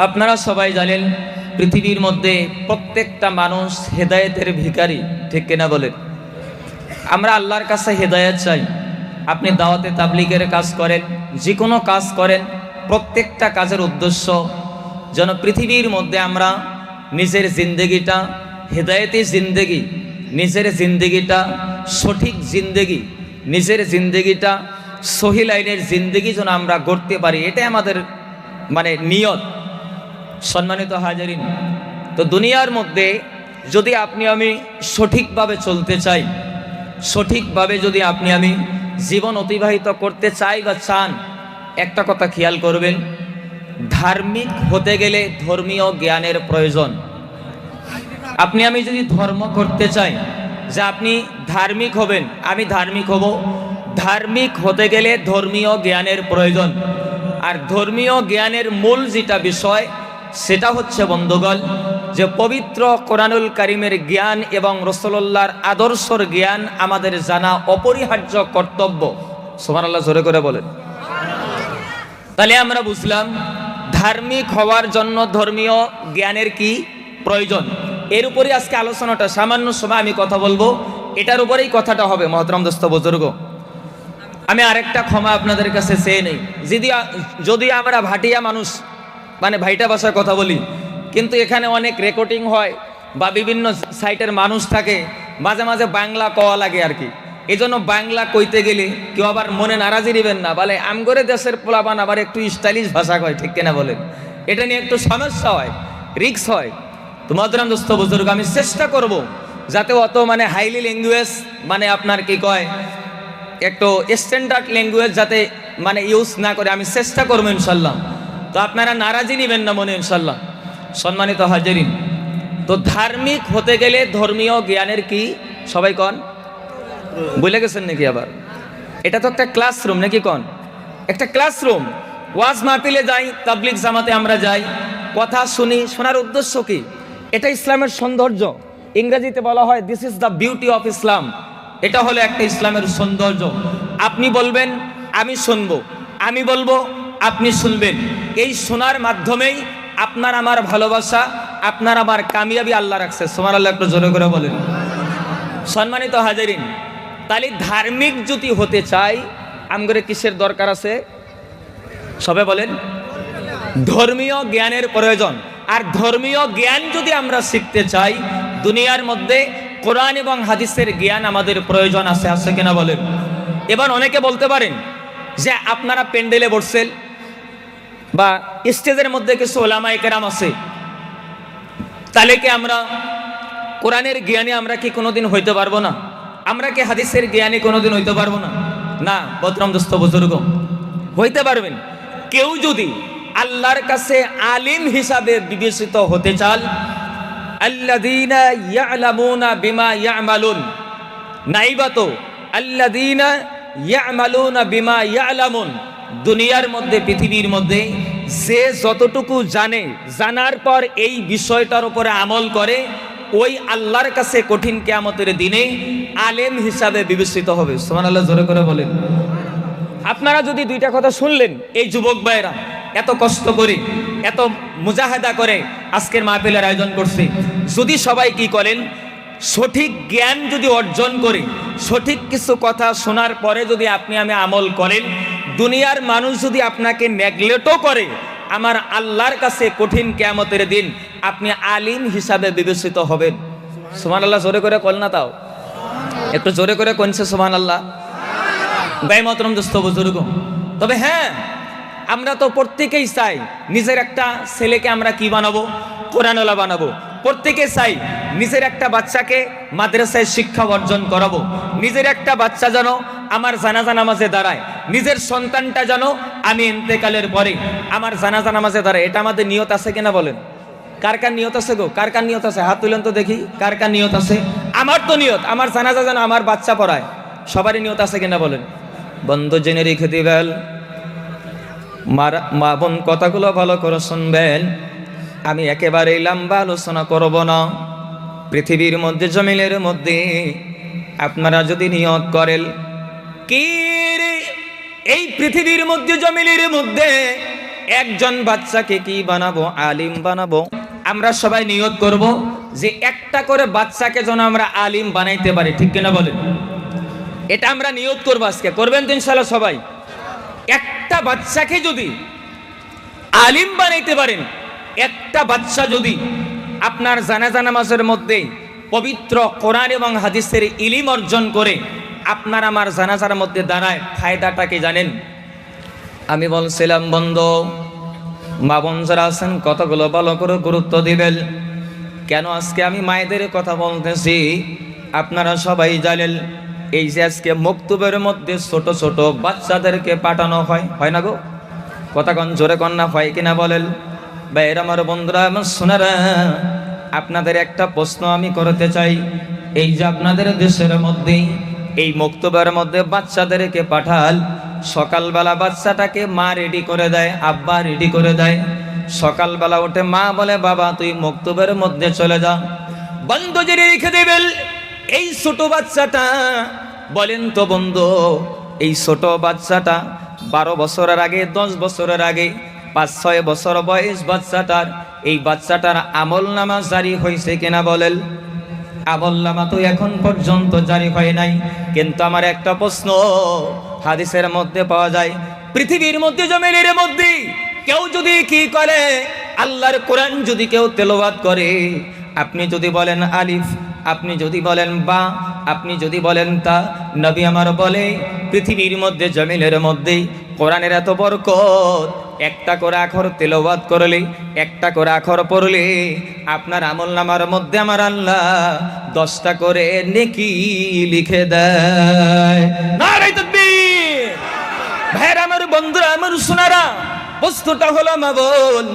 আপনারা সবাই জানেন পৃথিবীর মধ্যে প্রত্যেকটা মানুষ হেদায়েতের ভিখারি, ঠিক কিনা বলেন? আমরা আল্লাহর কাছে হেদায়েত চাই। আপনি দাওয়াতে তাবলীগের কাজ করেন, যে কোনো কাজ করেন, প্রত্যেকটা কাজের উদ্দেশ্য যেন পৃথিবীর মধ্যে আমরা নিজের জিন্দেগিটা হেদায়েতি জিন্দেগি, নিজের জিন্দেগিটা সঠিক জিন্দেগি, নিজের জিন্দেগিটা সহি লাইনের জিন্দেগি যেন আমরা গড়তে পারি, এটাই আমাদের নিয়ত। সম্মানিত হাজারিন, তো দুনিয়ার মধ্যে যদি আপনি আমি সঠিকভাবে চলতে চাই, সঠিকভাবে যদি আপনি আমি জীবন অতিবাহিত করতে চাই বা চান, একটা কথা খেয়াল করবেন, ধার্মিক হতে গেলে ধর্মীয় জ্ঞানের প্রয়োজন। আপনি আমি যদি ধর্ম করতে চাই, যে আপনি ধার্মিক হবেন, আমি ধার্মিক হব, ধার্মিক হতে গেলে ধর্মীয় জ্ঞানের প্রয়োজন। আর ধর্মীয় জ্ঞানের মূল যেটা বিষয়, সেটা হচ্ছে বন্ধুগণ, যে পবিত্র কোরআনুল কারীমের জ্ঞান এবং রাসূলুল্লাহর আদর্শর জ্ঞান আমাদের জানা অপরিহার্য কর্তব্য। সুবহানাল্লাহ, জোরে করে বলেন। তাহলে আমরা বুঝলাম ধার্মিক হওয়ার জন্য ধর্মীয় জ্ঞানের কি প্রয়োজন। এর উপরে আজকে আলোচনাটা, সামান্য সময় আমি কথা বলবো, এটার উপরেই কথাটা হবে। মহতরম দোস্ত বুজুর্গ, আমি আরেকটা ক্ষমা আপনাদের কাছে চেয়ে নেই, যদি আমরা ভাটিয়া মানুষ, ভাইটা ভাষায় কথা বলি, কিন্তু এখানে অনেক রেকর্ডিং হয় বা বিভিন্ন সাইটের মানুষ থাকে, মাঝে মাঝে বাংলা কওয়া লাগে আর কি। এই জন্য বাংলা কইতে গেলে কেউ আবার মনে নারাজি নেবেন না, বলে আমগরে দেশের পোলাপান আবার একটু স্টাইলিশ ভাষা কয়, ঠিক কিনা বলেন? এটা নিয়ে একটু সমস্যা হয়, রিক্স হয়। তো মহতরম দোস্ত বুজুর্গ, আমি চেষ্টা করব যাতে অত হাইলি ল্যাঙ্গুয়েজ, আপনার কি কয়, একটু স্ট্যান্ডার্ড ল্যাঙ্গুয়েজ যাতে ইউজ না করে, আমি চেষ্টা করবো ইনশাল্লাহ। তো আপনারা নারাজি নেবেন না মনে, ইনশাল্লাহ। সম্মানিত হাজিরিন, তো ধার্মিক হতে গেলে ধর্মীয় জ্ঞানের কি, সবাই কন, বলে গেছেন নাকি আবার? এটা তো একটা ক্লাসরুম নাকি, কন, একটা ক্লাসরুম। ওয়াজ মাহফিলে যাই, তাবলিগ জামাতে আমরা যাই, কথা শুনি, শোনার উদ্দেশ্য কি? এটা ইসলামের সৌন্দর্য। ইংরেজিতে বলা হয় this is the beauty of Islam. এটা হলো একটা ইসলামের সৌন্দর্য। আপনি বলবেন, আমি শুনবো, আমি বলবো, আপনি শুনবেন। এই শোনার মাধ্যমেই আপনার আমার ভালোবাসা, আপনার আমার কামিয়াবি আল্লাহ রাখছে। সুবহানাল্লাহ, একটু জোরে করে বলেন। সম্মানিত হাজিরিন, তাহলে ধার্মিক যদি হতে চাই, আমগরে কিসের দরকার আছে? সবে বলেন, ধর্মীয় জ্ঞানের প্রয়োজন। আর ধর্মীয় জ্ঞান যদি আমরা শিখতে চাই, দুনিয়ার মধ্যে কোরআন এবং হাদিসের জ্ঞান আমাদের প্রয়োজন আছে, আছে কিনা বলেন? এবার অনেকে বলতে পারেন যে আপনারা প্যান্ডেলে বসছেন বা স্টেজের মধ্যে কিছু ওলামায়ে কেরাম আছে, তাহলে কি আমরা কোরআনের জ্ঞানী আমরা কি কোনোদিন হইতে পারবো না? আমরা কি হাদিসের জ্ঞানী কোনোদিন হইতে পারবো না? না বদরম দোস্ত বুজুর্গ, হইতে পারবেন। কেউ যদি আল্লাহর কাছে আলিম হিসাবে বিবেচিত হতে চান, আল্লাযীনা ইয়ালামুনা বিমা ইয়ামালুন, নাইবাতো আল্লাযীনা ইয়ামালুনা বিমা ইয়ালামুন, দুনিয়ার মধ্যে পৃথিবীর মধ্যে যে যতটুকু জানে, জানার পর এই বিষয়টার উপরে আমল করে, ওই আল্লাহর কাছে কঠিন কিয়ামতের দিনে আলেম হিসাবে বিবেচিত হবে। সুবহানাল্লাহ, জোরে করে বলেন। আপনারা যদি দুইটা কথা শুনলেন, এই যুবক ভাইরা এত কষ্ট করে, এত মুজাহাদা করে আজকের মাহফিলের আয়োজন করছে, যদি সবাই কি করেন, সঠিক জ্ঞান যদি অর্জন করে, সঠিক কিছু কথা শোনার পরে যদি আপনি আমি আমল করেন, দুনিয়ার মানুষ যদি আপনাকে নেগলেক্টও করে, আমার আল্লাহর কাছে কঠিন কিয়ামতের দিন আপনি আলিম হিসাবে বিবেচিত হবেন। সুবহানাল্লাহ, জোরে করে কল না, তাও একটু জোরে করে কোনছে সুবহানাল্লাহ। ভাই মহতরম দোস্ত বুজুর্গ, তবে হ্যাঁ, আমরা তো প্রত্যেকেই চাই নিজের একটা ছেলেকে আমরা কি বানাবো, কোরআনওয়ালা বানাবো। প্রত্যেকে চাই নিজের একটা বাচ্চাকে মাদ্রাসায় শিক্ষা অর্জন করাবো, নিজের একটা বাচ্চা যেন আমার জানাজা নামাজে দাঁড়ায়, নিজের সন্তানটা যেন আমি ইন্তেকালের পরে আমার জানাজা নামাজে দাঁড়ায়। এটা আমাদের নিয়ত আছে কিনা বলেন? কার কার নিয়ত আছে গো? কার কার নিয়ত আছে? হাত তুলেন তো দেখি, কার কার নিয়ত আছে? আমার তো নিয়ত, আমার জানাজা যেন আমার বাচ্চা পড়ায়। সবারই নিয়ত আছে কিনা বলেন? বন্ধু জেনে রেখে দিবেন, মা বোন কথাগুলো ভালো করে শুনবেন। আমি একেবারেই লম্বা আলোচনা করব না। পৃথিবীর মধ্যে, জমিনের মধ্যে আপনারা যদি নিয়ত করেন, কি এই পৃথিবীর মধ্যে, জমিনের মধ্যে একজন বাচ্চাকে কি বানাবো? আলিম বানাবো। আমরা সবাই নিয়ত করব যে একটা করে বাচ্চাকে যেন আমরা আলিম বানাইতে পারি, ঠিক কিনা বলেন? এটা আমরা নিয়ত করবো আজকে। করবেন তো ইনশাআল্লাহ সবাই? একটা বাচ্চাকে যদি আলিম বানাইতে পারেন, একটা বাচ্চা যদি আপনার জানাজা নামাজের মধ্যে পবিত্র কোরআন এবং হাদিসের ইলম অর্জন করে আপনার আমার জানাজার মধ্যে দাঁড়ায়, ফায়দাটা কি জানেন? আমি বলছিলাম বন্ধু, মা বোন যারা আছেন কতগুলো ভালো করে গুরুত্ব দিবেন। কেন আজকে আমি মায়েদের কথা বলতেছি? আপনারা সবাই জানেন এই যে আজকে মক্তবের মধ্যে ছোট ছোট বাচ্চাদেরকে পাঠানো হয়, হয় না গো? কথা কন জোরে কন্যা, হয় কিনা বলেন? বা এর আমার বন্ধুরা আমার সোনারা, আপনাদের একটা প্রশ্ন আমি করতে চাই। এই যে আপনাদের দেশের মধ্যে এই মক্তবের মধ্যে বাচ্চাদেরকে পাঠাল, সকালবেলা বাচ্চাটাকে মা রেডি করে দেয়, আব্বা রেডি করে দেয়। সকালবেলা উঠে মা বলে বাবা তুই মক্তবের মধ্যে চলে যা। বন্ধু জেনে রেখে দেবেন এই ছোট বাচ্চাটা, বলেন তো বন্ধু, এই ছোট বাচ্চাটা 12 বছরের আগে, 10 বছরের আগে, 5-6 বছর বয়স বাচ্চাটার, এই বাচ্চাটার আমল নামা জারি হয়েছে কিনা বলেন? আমল নামা তো এখন পর্যন্ত জারি হয় নাই। কিন্তু আমার একটা প্রশ্ন, হাদিসের মধ্যে পাওয়া যায়, পৃথিবীর মধ্যে জমিনের মধ্যে কেউ যদি কি করে, আল্লাহর কোরআন যদি কেউ তেলাওয়াত করে, আপনি যদি বলেন আলিফ, আপনি যদি বলেন বা, আপনি যদি বলেন তা, নবী আমার বলে পৃথিবীর মধ্যে জমিনের মধ্যে কোরআনের এত বরকত, একটা করে আখর তেলাওয়াত করলে, একটা করে আখর পড়লে আপনার আমলনামার মধ্যে আমার আল্লাহ 10টা করে নেকি লিখে দেয়। নারে তাকবীর! ভাইরা আমার, বন্ধুরা আমার, সোনারা, বস্তুটা হলো মা বোন,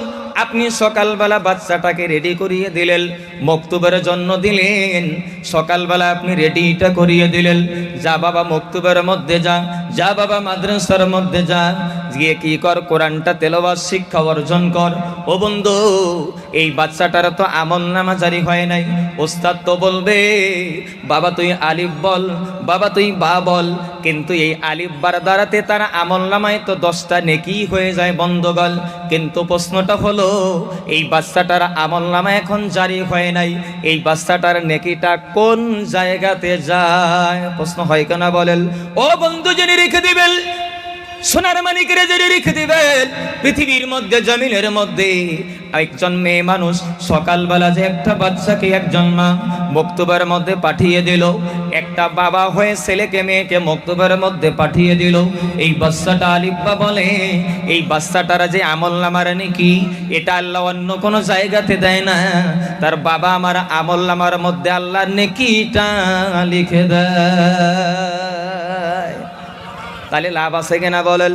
আপনি সকালবেলা বাচ্চাটাকে রেডি করিয়ে দিলেন, মক্তবের জন্য দিলেন। সকালবেলা আপনি রেডিটা করিয়ে দিলেন, যা বাবা মক্তবের মধ্যে যা, যা বাবা মাদ্রাসার মধ্যে যা, গিয়ে কি কর, কোরআনটা তেলাওয়াত শিক্ষা অর্জন কর। ও বন্ধু, এই বাচ্চাটার তো আমল নামা জারি হয় নাই। ওস্তাদ তো বলবে বাবা তুই আলিফ বল, বাবা তুই বা বল, কিন্তু এই আলিফ বার দ্বারাতে তার আমল নামায় তো 10টা নেকি হয়ে যায় বন্ধগল। কিন্তু প্রশ্নটা হলো, এই বাচ্চাটার আমল নামা এখন জারি হয় নাই, এই বাচ্চাটার নেকিটা কোন জায়গাতে যায়? প্রশ্ন হয় কেনা বলেন? ও বন্ধু জেনে রেখে দিবেন, সোনার মানিকের জেনে রেখে দিবেন, পৃথিবীর মধ্যে জমিনের মধ্যে একজন মেয়ে মানুষ সকালবেলা যে একটা বাচ্চাকে একজন মা মক্তবের মধ্যে পাঠিয়ে দিল, একটা বাবা হয়ে ছেলেকে মেয়েকে মক্তবের মধ্যে পাঠিয়ে দিল, এই বাচ্চাটা আলিফা বলে, এই বাচ্চাটার যে আমল নামার নেকি, এটা আল্লাহ অন্য কোনো জায়গাতে দেয় না, তার বাবা আমার আমল নামার মধ্যে আল্লাহর নেকিটা লিখে দেয়। তাহলে লাভ আছে কিনা বলেন?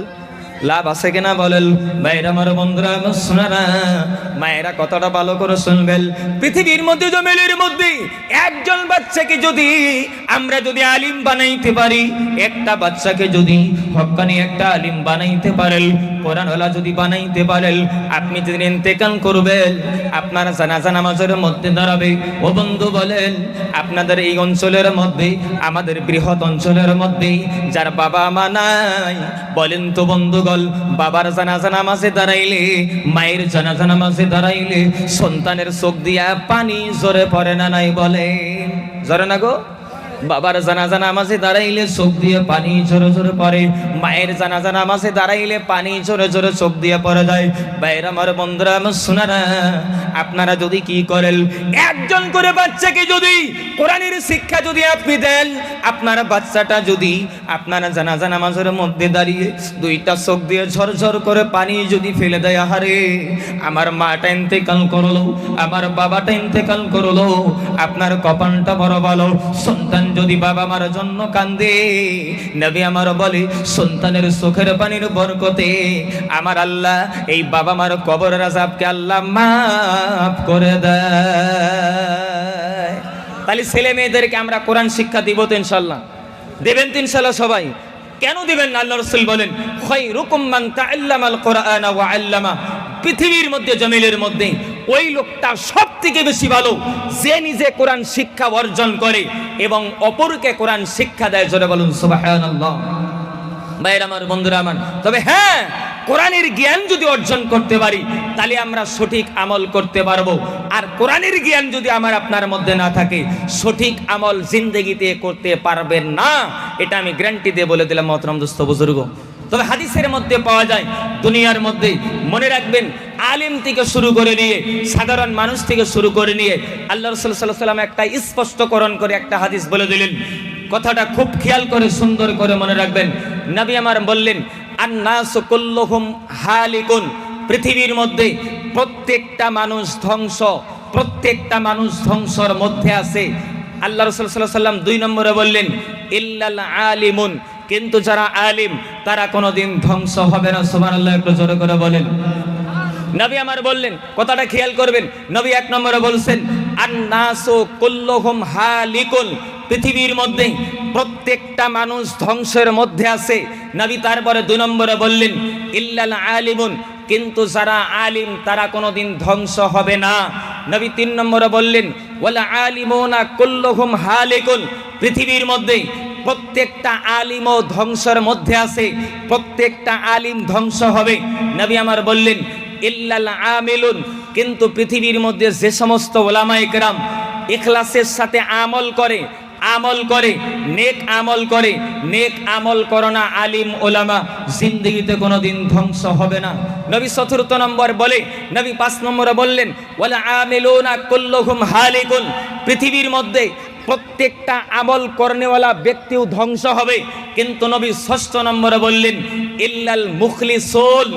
লাভ আছে কিনা বলেন? ভাইরা আমার, বন্ধুরা আমার, সোনারা, মায়েরা কথাটা ভালো করে শুনবেন। পৃথিবীর মধ্যে জমিনের মধ্যে একজন বাচ্চাকে যদি আমরা যদি আলিম বানাইতে পারি, একটা বাচ্চাকে যদি হক্কানি একটা আলিম বানাইতে পারেন, কোরআনওয়ালা যদি বানাইতে পারেন, আপনি যদি ইন্তেকাল করবেন, আপনার জানাজা নামাজের মধ্যে দাঁড়াবে। ও বন্ধু বলেন, আপনাদের এই অঞ্চলের মধ্যে, আমাদের বৃহৎ অঞ্চলের মধ্যে যার বাবা মা নাই, বলেন তো বন্ধুগণ, বাবার জানাজা নামাজে দাঁড়াইলে, মায়ের জানাজা নামাজে দাঁড়াইলে সন্তানের চোখ দিয়া পানি জোরে পড়ে না নাই? বলে জোরে না গো? বাবার জানাজা নামাজে দাঁড়াইলে চোখ দিয়ে পানি জোরে জোরে পড়ে, মায়ের জানাজা নামাজে দাঁড়াইলে পানি জোরে জোরে চোখ দিয়ে পড়ে যায়। ভাইরা আমার, বন্ধুরা আমার, সোনারা, আপনারা যদি কি করেন, একজন করে বাচ্চাকে যদি কোরআনের শিক্ষা যদি আপনি দেন, আপনার বাচ্চাটা যদি আপনার জানাজা নামাজের মধ্যে দাঁড়িয়ে 2টা চোখ দিয়ে ঝরঝর করে পানি যদি ফেলে দেয়, আহারে আমার মাটা ইন্তেকাল করলো, আমার বাবাটা ইন্তেকাল করলো, আপনার কপালটা বড় ভালো। সন্তান যদি বাবা মার জন্য কান্দে, নবী আমার বলে সন্তানের চোখের পানির বরকতে আমার আল্লাহ এই বাবা মার কবরের আযাবকে আল্লাহ মাফ করে দেয়। তাহলে ছেলে মেয়েদেরকে আমরা কোরআন শিক্ষা দিব তো ইনশাআল্লাহ? দেবেন তো ইনশাআল্লাহ সবাই? কেন দিবেন না? আল্লাহ রাসূল বলেন খায়রুকুম মান তাআল্লামাল কুরআনা ওয়া আল্লামা, পৃথিবীর মধ্যে জমিনের মধ্যে ওই লোকটা সব থেকে বেশি ভালো যে নিজে কোরআন শিক্ষা অর্জন করে এবং অপরকে কোরআন শিক্ষা দেয়। জোরে বলুন সুবহানাল্লাহ। ভাইয়ের আমার, বন্ধুরা আমার, তবে হ্যাঁ, কোরআনের জ্ঞান যদি অর্জন করতে পারি তাহলে আমরা সঠিক আমল করতে পারবো। আর কোরআনের জ্ঞান যদি আমার আপনার মধ্যে না থাকে, সঠিক আমল জিন্দেগিতে করতে পারবেন না। এটা আমি গ্যারান্টি দিয়ে বলে দিলাম মহতরম দোস্ত বুজুর্গ। তবে হাদিসের মধ্যে পাওয়া যায়, দুনিয়ার মধ্যে মনে রাখবেন, আলিম থেকে শুরু করে নিয়ে সাধারণ মানুষ থেকে শুরু করে নিয়ে আল্লাহ রাসূল সাল্লাল্লাহু আলাইহি ওয়াসাল্লাম একটা স্পষ্টকরণ করে একটা হাদিস বলে দিলেন। কথাটা খুব খেয়াল করে সুন্দর করে মনে রাখবেন। নবী আমার বললেন, আন-নাসু কুল্লুহুম হালিকুন, পৃথিবীর মধ্যে প্রত্যেকটা মানুষ ধ্বংস, প্রত্যেকটা মানুষ ধ্বংসর মধ্যে আছে। আল্লাহ রাসূল সাল্লাল্লাহু আলাইহি ওয়াসাল্লাম 2 নম্বরে বললেন, ইল্লাল আলিমুন, কিন্তু যারা আলিম তারা কোনোদিন ধ্বংস হবে না। সুবহানাল্লাহ, একটু জোরে করে বলেন। নবী আমার বললেন, কথাটা খেয়াল করবেন, নবী 1 নম্বরে বলছেন, আন-নাসু কুল্লুহুম হালিকুন, পৃথিবীর মধ্যে প্রত্যেকটা মানুষ ধ্বংসের মধ্যে আছে। নবী তারপরে 2 নম্বরে বললেন, ইল্লাল আলিমুন, কিন্তু যারা আলিম তারা কোনোদিন ধ্বংস হবে না। নবী 3 নম্বরে বললেন, ওয়াল আলিমুনা কুল্লুহুম হালিকুন, পৃথিবীর মধ্যে প্রত্যেকটা আলিমও ধ্বংসের মধ্যে আছে, প্রত্যেকটা আলিম ধ্বংস হবে। নবী আমার বললেন, ইল্লাল আমিলুন, কিন্তু পৃথিবীর মধ্যে যে সমস্ত ওলামায়ে কেরাম ইখলাসের সাথে আমল করে, আমল করে, নেক আমল করে, নেক আমল করোনা আলিম ওলামা জিন্দেগিতে কোনোদিন ধ্বংস হবে না। নবী 4 নম্বর বলে, নবী 5 নম্বরে বললেন, ওয়াল আমিলুনা কুল্লুহুম হালিকুন, পৃথিবীর মধ্যে প্রত্যেকটা আমল করনেওয়ালা ব্যক্তিও ধ্বংস হবে। কিন্তু নবী 6 নম্বরে বললেন, ইল্লাল মুখলিসুন,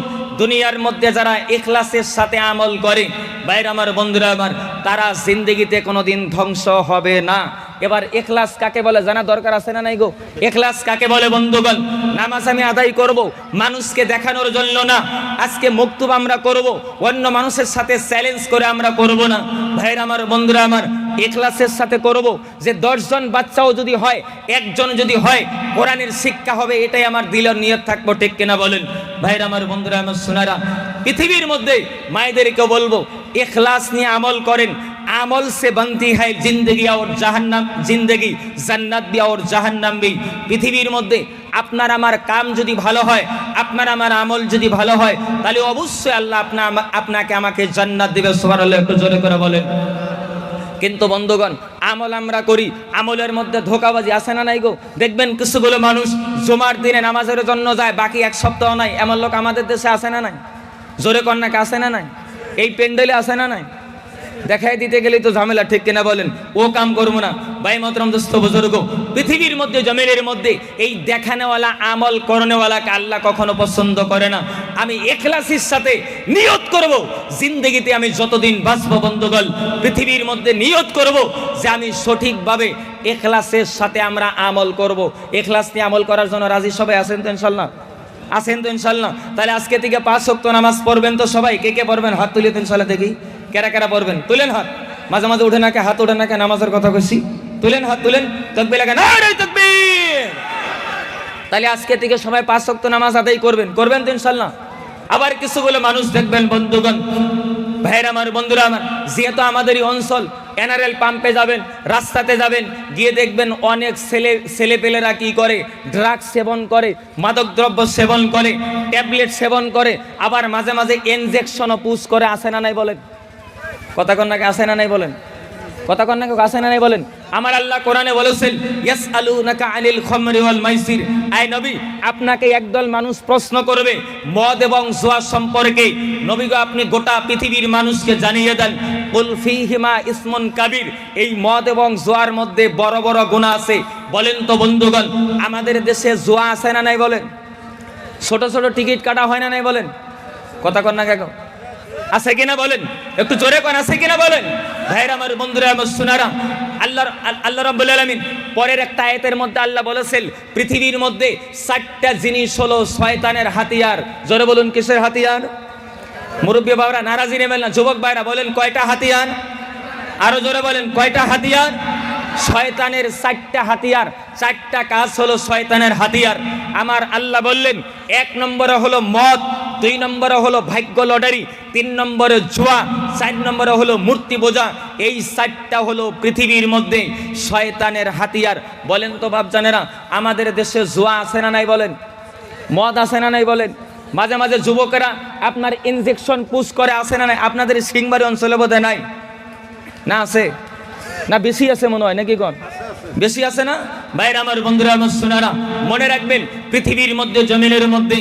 দুনিয়ার মধ্যে যারা ইখলাসের সাথে আমল করে, ভাইরা আমার, বন্ধুরা আমার, তারা জিন্দেগিতে কোনোদিন ধ্বংস হবে না। এবার ইখলাস কাকে বলে জানা দরকার আছে না নাই গো? ইখলাস কাকে বলে বন্ধুগণ? নামাজ আমি আদায় করব মানুষকে দেখানোর জন্য না, আজকে মক্তব আমরা করব অন্য মানুষের সাথে চ্যালেঞ্জ করে আমরা করব না। ভাইরা আমার, বন্ধুরা আমার, ইখলাসের সাথে করব যে 10 জন বাচ্চাও যদি হয়, একজন যদি হয়, কোরআনের শিক্ষা হবে, এটাই আমার দিলের নিয়ত থাকবো, ঠিক কিনা বলেন? ভাইরা আমার, বন্ধুরা আমার, সোনারা, পৃথিবীর মধ্যে মায়েদেরকে বলবো ইখলাস নিয়ে আমল করেন। আমল से बनती है जिंदगी और जहन्नम, जिंदगी जन्नत भी और जहन्नम भी। পৃথিবীর মধ্যে আপনার আমার কাম যদি ভালো হয়, আপনার আমার আমল যদি ভালো হয়, তাহলে অবশ্যই আল্লাহ আপনাকে আমাকে জান্নাত দিবে। সুবহানাল্লাহ, একটু জোরে করে বলেন। কিন্তু বন্ধুগণ, আমল আমরা করি, আমলের মধ্যে ধোঁকাবাজি আছে না নাই গো? দেখবেন কিছুগুলো মানুষ জুমার দিনে নামাজের জন্য যায়, বাকি 1 সপ্তাহ নাই, এমন লোক আমাদের দেশে আছে না নাই? জোরে কন্যাকে আছে না নাই? এই পেন্ডেলে আছে না নাই? দেখাই দিতে গেলেই তো ঝামেলা, ঠিক কিনা বলেন? ও কাম করবো না। ভাই মহতরম দোস্ত বুজুর্গ, পৃথিবীর মধ্যে জমিনের মধ্যে এই দেখানেওয়ালা আমল করনেওয়ালাকে আল্লাহ কখনো পছন্দ করে না। আমি ইখলাসের সাথে নিয়ত করব, জিন্দেগিতে আমি যতদিন বাঁচবো বন্ধুগণ, পৃথিবীর মধ্যে নিয়ত করব যে আমি সঠিকভাবে ইখলাসের সাথে আমরা আমল করব। ইখলাস নিয়ে আমল করার জন্য রাজি সবাই আছেন তো ইনশাল্লাহ? আছেন তো ইনশাল্লাহ? তাহলে আজকে থেকে 5 ওয়াক্ত নামাজ পড়বেন তো সবাই? কে কে পড়বেন হাত তুলে ইনশাল্লাহ দেখি। কারা কারা পড়বেন? তুলেন হাত। মাঝে মাঝে উঠে নাকে হাত, ওঠে নাকে নামাজের কথা কইছি। তুলেন হাত, তুলেন। তাকবীর লাগে, নারে তাকবীর। তাহলে আজকে থেকে সবাই 5 ওয়াক্ত নামাজ আদায় করবেন, করবেন তো ইনশাল্লাহ? আবার কিছুগুলো মানুষ দেখবেন বন্ধুগণ, ভাইরা আমার, বন্ধুরা আমার, যেহেতু আমাদেরই অঞ্চল, এনআরএল পাম্পে যাবেন, রাস্তাতে যাবেন, গিয়ে দেখবেন অনেক ছেলেপেলেরা কি করে, ড্রাগস সেবন করে, মাদকদ্রব্য সেবন করে, ট্যাবলেট সেবন করে, আবার মাঝে মাঝে ইনজেকশনও পুশ করে। আসে না নাই বলেন? কথা কন্যাকে আসে না নাই বলেন? কথা কন্যাকে আসে না নাই বলেন? আমার আল্লাহ কোরআনে বলেছেন, ইয়াসআলুনাকা আনিল খামরি ওয়াল মাইসির, আয় নবী, আপনাকে একদল মানুষ প্রশ্ন করবে মদ এবং জুয়া সম্পর্কে। নবী গো, আপনি গোটা পৃথিবীর মানুষকে জানিয়ে দেন, কুল ফীহিমা ইসমুন কাবীর, এই মদ এবং জুয়ার মধ্যে বড় বড় গুনাহ আছে। বলেন তো বন্ধুগণ, আমাদের দেশে জুয়া আছে না নাই বলেন? ছোট ছোট টিকিট কাটা হয় না নাই বলেন? কথা কন্যাকে আছে কিনা বলেন? একটু জোরে কোন আছে কিনা বলেন? ভাইরা আমার, বন্ধুরা আমার, সোনারা, আল্লাহ রাব্বুল আলামিন পরের একটা আয়াতের মধ্যে আল্লাহ বলেছেন, পৃথিবীর মধ্যে 4টা জিনিস হলো শয়তানের হাতিয়ার। জোরে বলুন, কিসের হাতিয়ার? মুরব্বী বাবারা নারাজি নেবেন না, যুবক ভাইরা বলেন কয়টা হাতিয়ার? আরো জোরে বলেন, কয়টা হাতিয়ার? শয়তানের 4টা হাতিয়ার, 4টা কাজ হলো শয়তানের হাতিয়ার। আমার আল্লাহ বললেন, 1 নম্বরে হলো মদ, 2 নম্বরে হলো ভাগ্য লটারি, 3 নম্বরে জুয়া, 4 নম্বরে হলো মূর্তি পূজা। এই 4টা হলো পৃথিবীর মধ্যে শয়তানের হাতিয়ার। বলেন তো বাপজানেরা, আমাদের দেশে জুয়া আছে না নাই বলেন? মদ আছে না নাই বলেন? মাঝে মাঝে যুবকেরা আপনার ইনজেকশন পুশ করে, আছে না নাই? আপনাদের সিংবাড়ি অঞ্চলে বোধহয় নাই না? আছে না? বেশি আছে মনে হয় নাকি? কোন বেশি আছে না? ভাইরা আমার, বন্ধুরা আমার, শোনারা মনে রাখবেন, পৃথিবীর মধ্যে জমিনের মধ্যে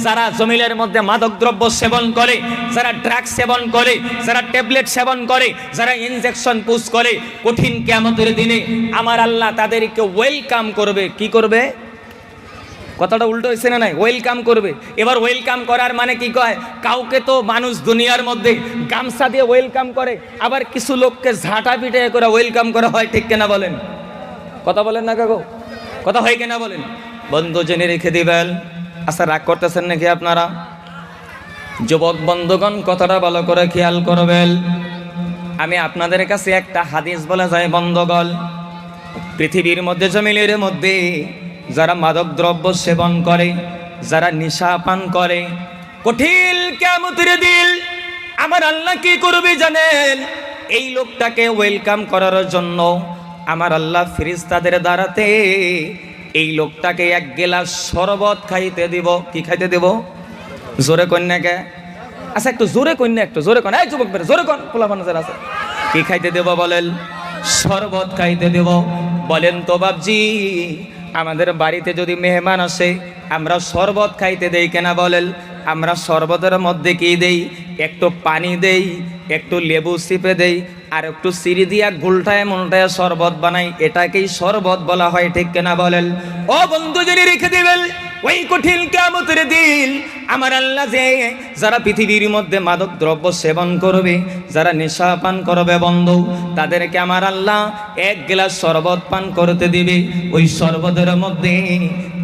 যারা জমিনের মধ্যে মাদক দ্রব্য সেবন করে, যারা ড্রাগস সেবন করে, যারা ট্যাবলেট সেবন করে, যারা ইনজেকশন পুশ করে, কঠিন কিয়ামতের দিনে আমার আল্লাহ তাদেরকে ওয়েলকাম করবে। কি করবে? কথাটা উল্টো হয়েছে না নাই? ওয়েলকাম করবে। এবার ওয়েলকাম করার মানে কি কয়? কাউকে তো মানুষ দুনিয়ার মধ্যে গামছা দিয়ে ওয়েলকাম করে, আবার কিছু লোককে ঝাঁটা পিটে করে ওয়েলকাম করা হয়। ঠিক কিনা বলেন? কথা বলেন না কাকু? কথা হয় কিনা বলেন? বন্ধু জেনে রেখে দিবেন। আচ্ছা, রাগ করতেছেন নাকি আপনারা? যুবক বন্ধুগণ, কথাটা ভালো করে খেয়াল করবেন। আমি আপনাদের কাছে একটা হাদিস বলে যাই বন্ধুগণ, পৃথিবীর মধ্যে জমিনের মধ্যে যারা মাদক দ্রব্য সেবন করে, যারা নেশা পান করে, কঠিন কিয়ামতের দিন আমার আল্লাহ কি করবে জানেন? এই লোকটাকে ওয়েলকাম করার জন্য আমার আল্লাহ ফেরেশতাদের দ্বারাতে এই লোকটাকে এক গ্লাস শরবত খাইতে দিব। কি খাইতে দেব? জোরে কন্যাকে? আচ্ছা, একটু জোরে কন্যা, একটু জোরে কন। এই যুবক বের জোরে কন, পোলাপান যারা আছে। কি খাইতে দেব বলেন? শরবত খাইতে দেব। বলেন তো বাপজি, আমাদের বাড়িতে যদি মেহমান আসে আমরা শরবত খাইতে দেই কেনা বলেন? আমরা শরবতের মধ্যে কি দেই? একটু পানি দেই, একটু লেবু চিপে দেই, আর একটু চিনি দিয়া গুলটায় মুলটায় শরবত বানাই। এটাকেই শরবত বলা হয়। ঠিক কেনা বলেন? ও বন্ধু, জেনে রেখে দিবেন, ওই কঠিন কিয়ামতের দিন আমার আল্লাহ যে যারা পৃথিবীর মধ্যে মাদক দ্রব্য সেবন করবে, যারা নেশা পান করবে বন্ধু, তাদেরকে আমার আল্লাহ এক গ্লাস শরবত পান করতে দিবে। ওই শরবতের মধ্যে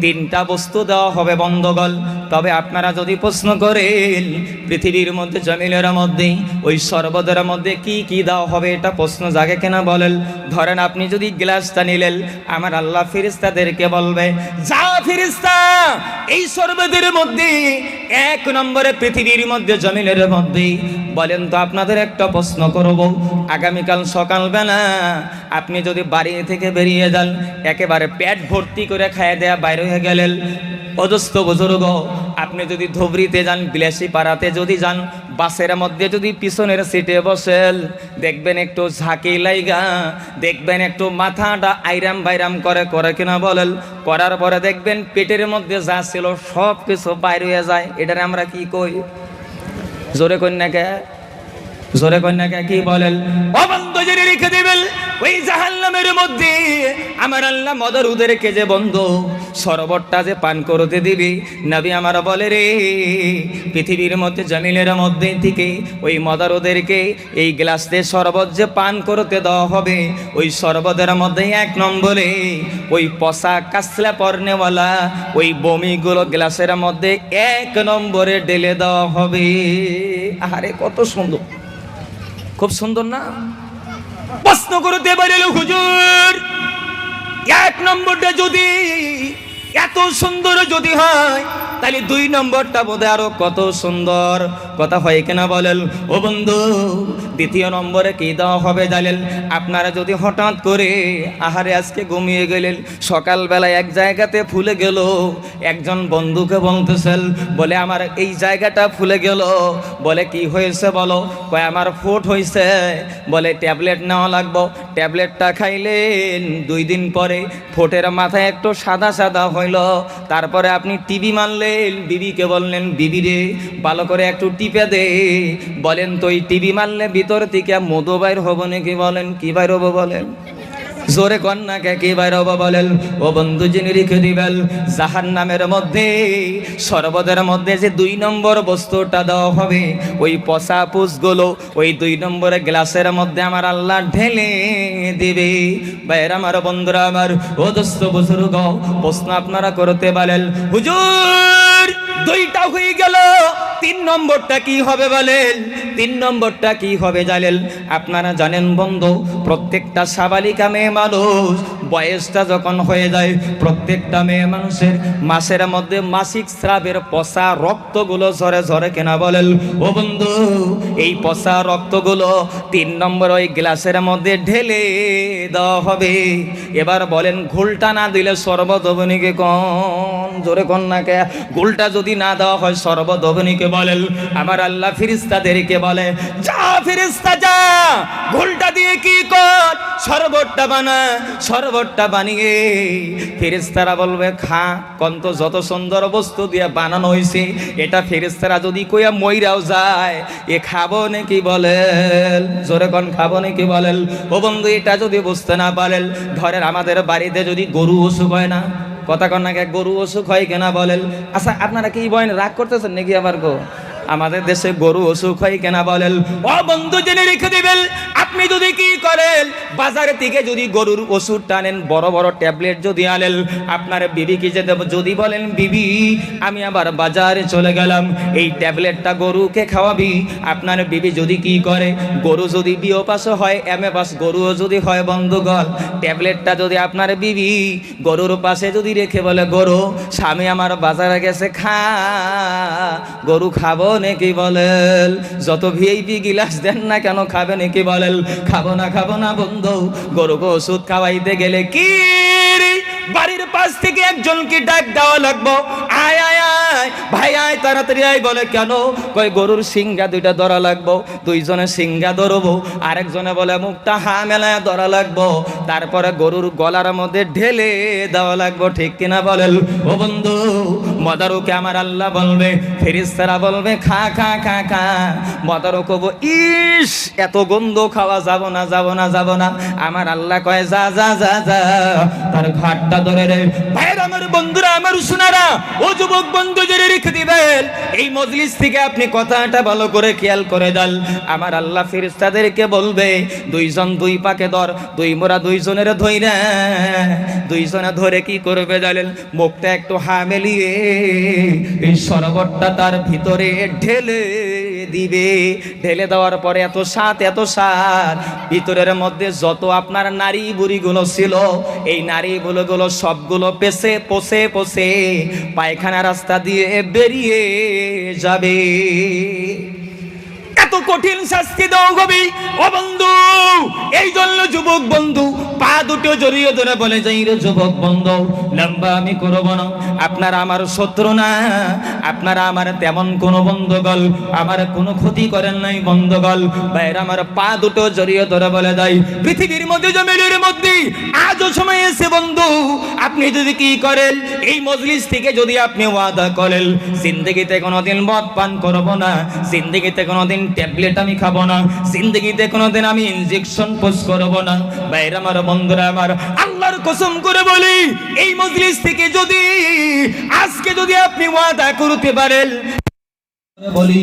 তিনটা বস্তু দেওয়া হবে বন্ধুগণ। তবে আপনারা যদি প্রশ্ন করেন পৃথিবীর মধ্যে জমিনের মধ্যে ওই শরবতের মধ্যে কি কি দেওয়া হবে, এটা প্রশ্ন জাগে কেনা বলেন? ধরেন আপনি যদি গ্লাসটা নিলেন, আমার আল্লাহ ফেরেশতাদেরকে বলবে, যা ফেরেশতা, এই শরবতের মধ্যে এক নম্বরে পৃথিবীর মধ্যে জমিনের মধ্যে বলেন তো আপনাদের একটা প্রশ্ন করব, আগামীকাল সকালবেলা আপনি যদি বাড়ি থেকে বেরিয়ে যান, একেবারে পেট ভর্তি করে খাইয়ে দেয়া বাইরে হয়ে গেলেন, অজস্র বুজুর্গ, আপনি যদি ধুবড়িতে যান, বিলাসী পাড়াতে যদি যান, বাসের মধ্যে যদি পিছনের সিটে বসেন, দেখবেন একটু ঝাঁকি লাইগা, দেখবেন একটু মাথাটা আইরাম বাইরাম করে করে কিনা বলেন? করার পরে দেখবেন পেটের মধ্যে যা ছিল সব কিছু বাইরে হয়ে যায়। এটারে আমরা কি কই? জোরে কন্যাকে? জোরে কন্যাকে কি বলেন? অবন্ধ জেনে রেখে দেবেন, ওই জাহান্নামের মধ্যে আমার আল্লাহ মদরুদেরকে যে বন্ধু শরবতটা যে পান করতে দিবি, নবী আমার বলে রে, পৃথিবীর মধ্যে জমিনের মধ্যে থেকে ওই মদরুদেরকে এই গ্লাস দিয়ে শরবত যে পান করতে দেওয়া হবে, ওই শরবতের মধ্যে এক নম্বরে ওই পচা কাসলা পর্নেওয়ালা ওই বমিগুলো গ্লাসের মধ্যে এক নম্বরে ঢেলে দেওয়া হবে। আরে কত সুন্দর, খুব সুন্দর না? প্রশ্ন করতে পারল, হুজুর এক নম্বরটা যদি এত সুন্দর যদি হয়, তাহলে দুই নম্বরটা বোধহয় আরো কত সুন্দর। কথা হয় কিনা বলেন? ও বন্ধু, দ্বিতীয় নম্বরে কি দেওয়া হবে জানেন? আপনারা যদি হঠাৎ করে আহারে আজকে ঘুমিয়ে গেলেন, সকালবেলায় এক জায়গাতে ফুলে গেল, একজন বন্ধুকে বলতেছেন, বলে আমার এই জায়গাটা ফুলে গেল। বলে কি হয়েছে বলো? কয় আমার ফুট হয়েছে। বলে ট্যাবলেট নেওয়া লাগবো। ট্যাবলেটটা খাইলেন, 2 দিন পরে ফুটের মাথায় একটু সাদা সাদা হইল। তারপরে আপনি টিভি মারলেন, বিবিকে বললেন, বিবি রে ভালো করে একটু টিপে দে। বলেন তো এই টিভি মারলে ভিতর থেকে মধু বাইর হবো নাকি? বলেন কি বাইর হবো? বলেন জোরে কন্যাকে কি বাইর হবো? বলেন। ও বন্ধু জেনে রেখে দিবেন, জাহান্নামের মধ্যে শরবতের মধ্যে যে 2 নম্বর বস্তুটা দেওয়া হবে, ওই পচা পুষগুলো ওই 2 নম্বরের গ্লাসের মধ্যে আমার আল্লাহ ঢেলে দিবে। বাইরে আমার বন্ধুরা আমার, ও দোস্ত বুজুর্গ, প্রশ্ন আপনারা করতে পারেন, হুজুর 2টা হয়ে গেল, তিন নম্বরটা কি হবে বলেন? তিন নম্বরটা কি হবে জানেন? আপনারা জানেন বন্ধু, প্রত্যেকটা সাবালিকা মেয়ে মানুষ বয়সটা যখন হয়ে যায়, প্রত্যেকটা মেয়ে মানুষের মাসের মধ্যে মাসিক স্রাবের পচা রক্তগুলো ঝরে ঝরে কেনা বলেন। ও বন্ধু, এই পচা রক্তগুলো তিন নম্বর ওই গ্লাসের মধ্যে ঢেলে দেওয়া হবে। এবার বলেন, ঘোলটা না দিলে সর্বদবনীকে কোন জোরে কোন না কে? ঘোলটা যদি না দেওয়া হয় সর্বদবনীকে বলেন, আমার আল্লাহ ফেরেশতাদেরকে বলে, যা ফেরেশতা যা, ঘোলটা দিয়ে কি কর, শরবতটা বানা। শরবতটা বানিয়ে ফেরেশতারা বলবে খা। কন্ত যত সুন্দর বস্তু দিয়ে বানানো হয়েছে, এটা ফেরেশতারা যদি কইয়া মইরাও যায়, এ খাবো নাকি বলেন? জোরে কোন খাবো নাকি বলেন? ও বন্ধু, এটা যদি বুঝতে না পারেন, ধরেন আমাদের বাড়িতে যদি গরু অসুখ হয় না, কথা কন না, গরু অসুখ হয় কেনা বলেন? আচ্ছা, আপনারা কি বলেন, রাগ করতেছেন নাকি আবার গো? আমাদের দেশে গরু অসুখ হয় কেনা বলেন? ও বন্ধু, জেনে রেখে দিবেন, আপনি যদি কি করেন, বাজার থেকে যদি গরুর ওষুধ টানেন, বড় বড় ট্যাবলেট যদি আনেন, আপনার বিবিকে যে দেব, যদি বলেন বিবি আমি আবার বাজারে চলে গেলাম, এই ট্যাবলেটটা গরুকে খাওয়াবি, আপনার বিবি যদি কি করে, গরু যদি বিও পাশ হয়, এমএ পাশ গরুও যদি হয় বন্ধুগণ, ট্যাবলেটটা যদি আপনার বিবি গরুর পাশে যদি রেখে বলে, গরু স্বামী আমার বাজারে গেছে, খা। গরু খাবো নাকি বলেন? যত ভিআইপি গিলাস দেন না কেন, খাবে নাকি বলেন? খাবো না, খাবো না বন্ধু। গরুকে ওষুধ খাওয়াইতে গেলে কি রে, বাড়ির পাশ থেকে একজনকে ডাক দেওয়া লাগবো, আয় আয় আয় ভাই আয়, তাড়াতাড়ি আয়। বলে কেন? কই গরুর সিংহা দুইটা ধরা লাগবো। দুইজনে সিংহা ধরবো, আরেকজনে বলে মুখটা হা মেলায় ধরা লাগবো, তারপরে গরুর গলার মধ্যে ঢেলে দেওয়া লাগবো, ঠিক কিনা বলেন? ও বন্ধু, মদারুকে আমার আল্লাহ বলবে, ফেরেশতারা বলবে খা খা খা খা। মদারু কব, ইস এত গন্ধ, খাওয়া যাব না, যাব না, যাব না। আমার আল্লাহ কয়, যা যা যা যা, তার ঘাটটা ধরে রে। ভাইরা আমার, বন্ধুরা আমার, শোনারা, ও যুবক বন্ধু, জেনে রেখে দিবেন, এই মজলিস থেকে আপনি কথাটা ভালো করে খেয়াল করে দেন। আমার আল্লাহ ফেরেশতাদেরকে বলবে, দুইজন দুই পাকে ধর, দুই মোরা দুইজনের ধইরা, দুইজনে ধরে কি করবে জানেন? মুখটা একটু হা মেলিয়ে এই শরবতটা তার ভিতরে ঢেলে দিবে। ঢেলে দেওয়ার পরে এত স্বাদ, এত স্বাদ, ভিতরের মধ্যে যত আপনার নারী বুড়িগুলো ছিল, এই নারী বুড়িগুলো সবগুলো পেছে পচে পচে পায়খানা রাস্তা দিয়ে বেরিয়ে যাবে। এত কঠিন শাস্তি দাও গবি। ও বন্ধু, এই জন্য যুবক বন্ধু পা দুটো জড়িয়ে ধরে বলে যাই রে যুবক বন্ধু, লম্বা আমি করব না, আপনারা আমার শত্রু না, আপনারা আমার তেমন কোনো বন্ধুগল, আমার কোনো ক্ষতি করেন নাই বন্ধুগল। ভাইরা আমার, পা দুটো জড়িয়ে ধরে বলে দেয়, পৃথিবীর মধ্যে জমিনের মধ্যে আজও সময় এসে বন্ধু, আপনি যদি কি করেন, এই মজলিস থেকে যদি আপনি ওয়াদা করেন, জিন্দগিতে কোনোদিন মদ পান করব না, জিন্দগিতে কোনোদিন ট্যাবলেট আমি খাবো না, জিন্দগিতে কোনোদিন আমি ইনজেকশন পোষ করব না। ভাইরা আমার, বন্ধুরা আমার, আল্লাহর কসম করে বলি, এই মজলিস থেকে যদি আজকে যদি আপনি ওয়াদা করতে পারেন, বলি